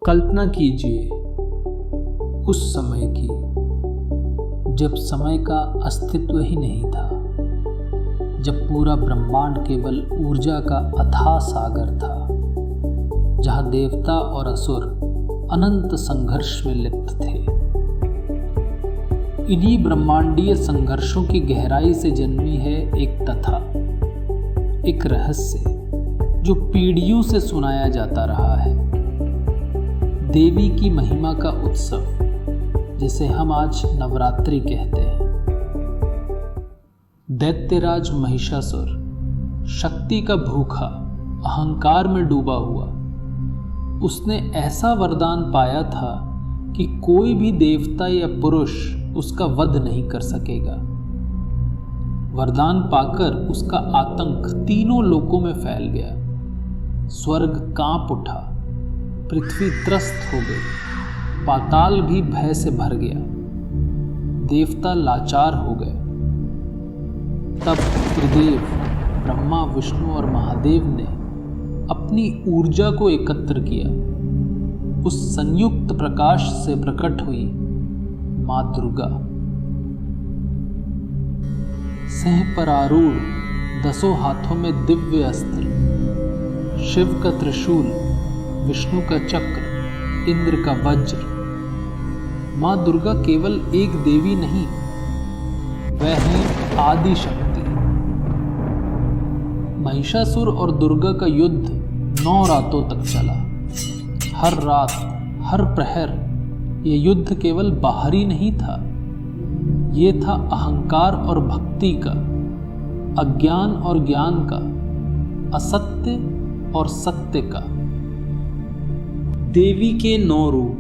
कल्पना कीजिए उस समय की जब समय का अस्तित्व ही नहीं था, जब पूरा ब्रह्मांड केवल ऊर्जा का अथाह सागर था, जहाँ देवता और असुर अनंत संघर्ष में लिप्त थे। इन्हीं ब्रह्मांडीय संघर्षों की गहराई से जन्मी है एक कथा, एक रहस्य जो पीढ़ियों से सुनाया जाता रहा है। देवी की महिमा का उत्सव, जिसे हम आज नवरात्रि कहते हैं। दैत्यराज महिषासुर शक्ति का भूखा, अहंकार में डूबा हुआ, उसने ऐसा वरदान पाया था कि कोई भी देवता या पुरुष उसका वध नहीं कर सकेगा। वरदान पाकर उसका आतंक तीनों लोकों में फैल गया। स्वर्ग कांप उठा, पृथ्वी त्रस्त हो गई, पाताल भी भय से भर गया, देवता लाचार हो गए। तब त्रिदेव ब्रह्मा, विष्णु और महादेव ने अपनी ऊर्जा को एकत्र किया। उस संयुक्त प्रकाश से प्रकट हुई मां दुर्गा। सिंह पर आरूढ़, 10 हाथों में दिव्य अस्त्र, शिव का त्रिशूल, विष्णु का चक्र, इंद्र का वज्र। मां दुर्गा केवल एक देवी नहीं, वह है आदि शक्ति। महिषासुर और दुर्गा का युद्ध 9 रातों तक चला। हर रात, हर प्रहर यह युद्ध केवल बाहरी नहीं था, ये था अहंकार और भक्ति का, अज्ञान और ज्ञान का, असत्य और सत्य का। देवी के 9 रूप।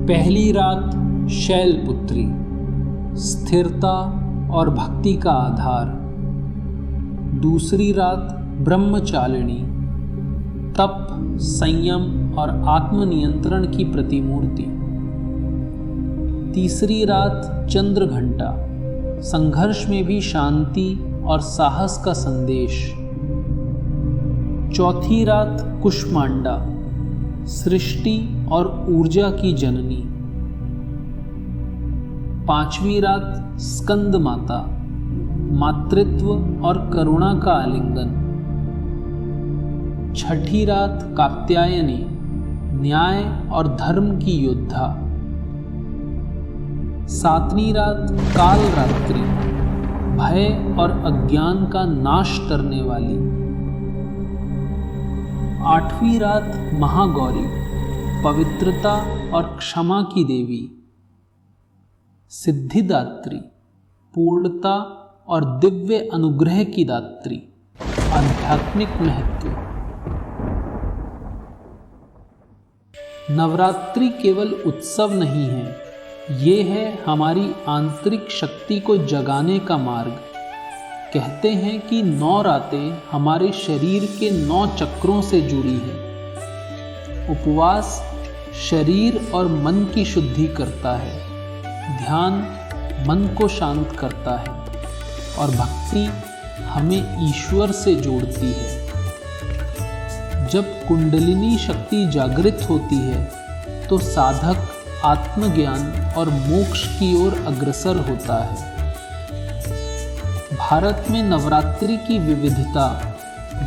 पहली रात शैलपुत्री, स्थिरता और भक्ति का आधार। दूसरी रात ब्रह्मचारिणी, तप, संयम और आत्मनियंत्रण की प्रतिमूर्ति। तीसरी रात चंद्रघंटा, संघर्ष में भी शांति और साहस का संदेश। चौथी रात कुष्मांडा, सृष्टि और ऊर्जा की जननी। पांचवी रात स्कंद माता, मातृत्व और करुणा का आलिंगन। छठी रात कात्यायनी, न्याय और धर्म की योद्धा। सातवीं रात काल रात्रि, भय और अज्ञान का नाश करने वाली। आठवीं रात महागौरी, पवित्रता और क्षमा की देवी। सिद्धिदात्री, पूर्णता और दिव्य अनुग्रह की दात्री। आध्यात्मिक महत्व। नवरात्रि केवल उत्सव नहीं है, ये है हमारी आंतरिक शक्ति को जगाने का मार्ग। कहते हैं कि 9 रातें हमारे शरीर के 9 चक्रों से जुड़ी है। उपवास शरीर और मन की शुद्धि करता है, ध्यान मन को शांत करता है और भक्ति हमें ईश्वर से जोड़ती है। जब कुंडलिनी शक्ति जागृत होती है तो साधक आत्मज्ञान और मोक्ष की ओर अग्रसर होता है। भारत में नवरात्रि की विविधता,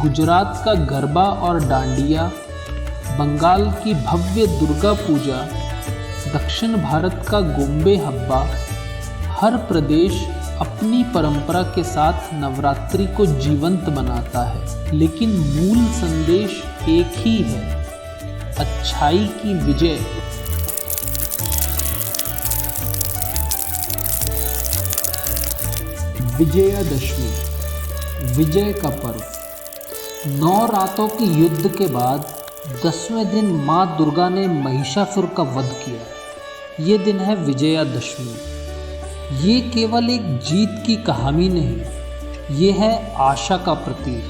गुजरात का गरबा और डांडिया, बंगाल की भव्य दुर्गा पूजा, दक्षिण भारत का गोम्बे हब्बा, हर प्रदेश अपनी परंपरा के साथ नवरात्रि को जीवंत बनाता है, लेकिन मूल संदेश एक ही है, अच्छाई की विजय। विजयादशमी, विजय का पर्व। 9 रातों के युद्ध के बाद 10वें दिन मां दुर्गा ने महिषासुर का वध किया। ये दिन है विजयादशमी। ये केवल एक जीत की कहानी नहीं, ये है आशा का प्रतीक।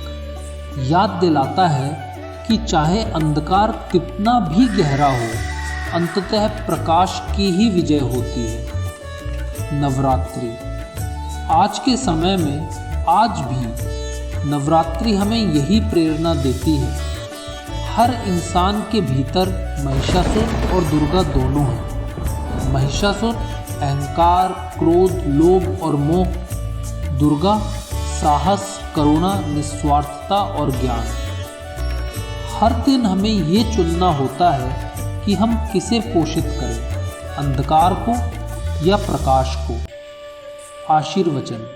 याद दिलाता है कि चाहे अंधकार कितना भी गहरा हो, अंततः प्रकाश की ही विजय होती है। नवरात्रि आज के समय में आज भी नवरात्रि हमें यही प्रेरणा देती है। हर इंसान के भीतर महिषासुर और दुर्गा दोनों हैं। महिषासुर अहंकार, क्रोध, लोभ और मोह, दुर्गा साहस, करुणा, निस्वार्थता और ज्ञान। हर दिन हमें ये चुनना होता है कि हम किसे पोषित करें, अंधकार को या प्रकाश को। आशीर्वचन।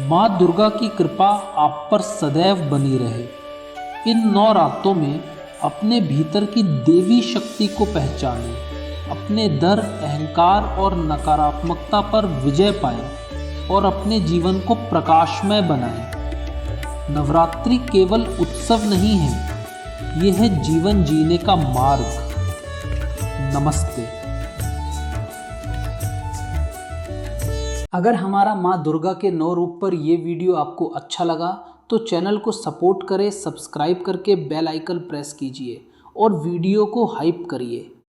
माँ दुर्गा की कृपा आप पर सदैव बनी रहे। इन 9 रातों में अपने भीतर की देवी शक्ति को पहचानें, अपने डर, अहंकार और नकारात्मकता पर विजय पाएं और अपने जीवन को प्रकाशमय बनाएं। नवरात्रि केवल उत्सव नहीं है, यह है जीवन जीने का मार्ग। नमस्ते। अगर हमारा माँ दुर्गा के 9 रूप पर ये वीडियो आपको अच्छा लगा तो चैनल को सपोर्ट करें, सब्सक्राइब करके बेल आइकन प्रेस कीजिए और वीडियो को हाइप करिए।